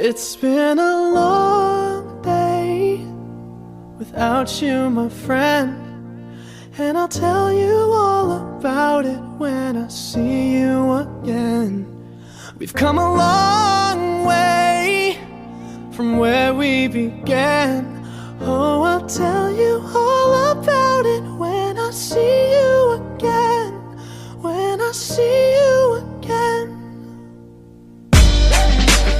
It's been a long day without you, my friend, and I'll tell you all about it when I see you again. We've come a long way from where we began. Oh, I'll tell you all about it when I see you again. When I see you again.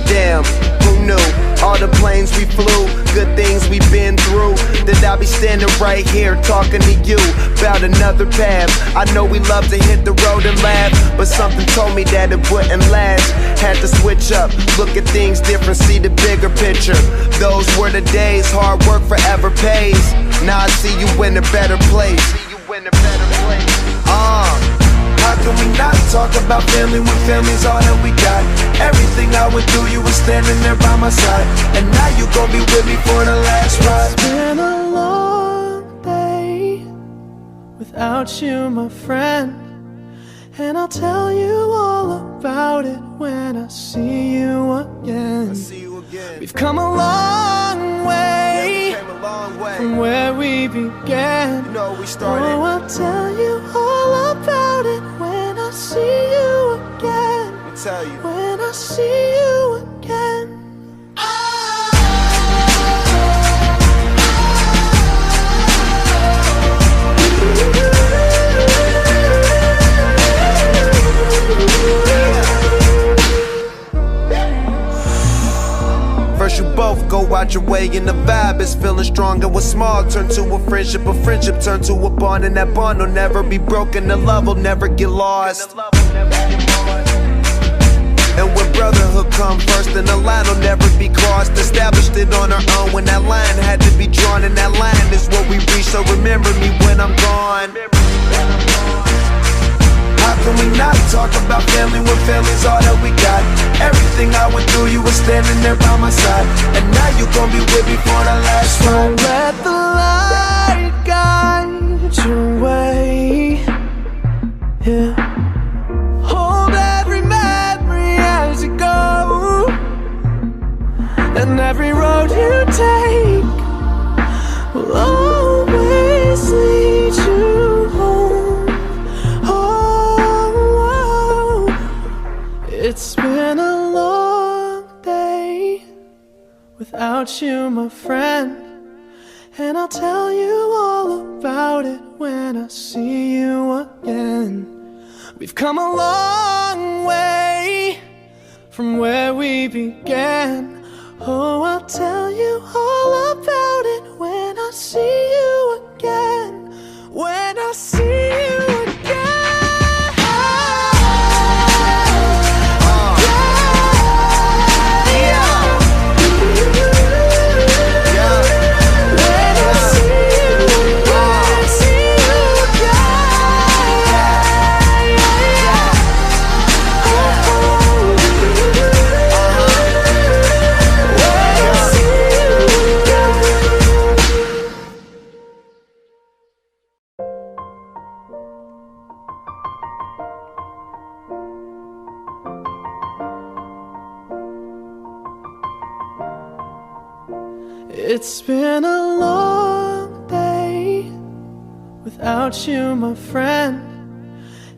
Damn, who knew? All the planes we flew, good things we've been through, that I'll be standing right here talking to you about another path. I know we love to hit the road and laugh, but something told me that it wouldn't last. Had to switch up, look at things different, see the bigger picture. Those were the days, hard work forever pays. Now I see you in a better place. How can we not talk about family when family's all that we got? Everything I went through, you were standing there by my side, and now you gon' be with me for the last ride. It's been a long day without you, my friend, and I'll tell you all about it when I see you again. We've come a long way, from where we began. Oh, I'll tell you all about it when I see you again. When I see you again. First you both go out your way and the vibe is feeling strong, and what's small turn to a friendship turn to a bond, and that bond will never be broken, the love will never get lost. And when brotherhood come first, then the line will never be crossed. Established it on our own when that line had to be drawn, and that line is what we reach, so remember me when I'm gone. How can we not talk about family when family's all that we got? Everything I went through, you were standing there by my side, and now you gon' be with me for the last ride. So let the light guide your way, yeah. Hold every memory as you go, and every road you take will always lead you home. It's been a long day without you, my friend, and I'll tell you all about it when I see you again. We've come a long way from where we began. Oh, I'll tell you all about it when I see you again. When I see you again. It's been a long day without you, my friend,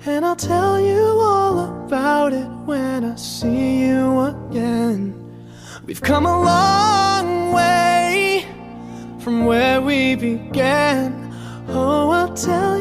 and I'll tell you all about it when I see you again. We've come a long way from where we began. Oh, I'll tell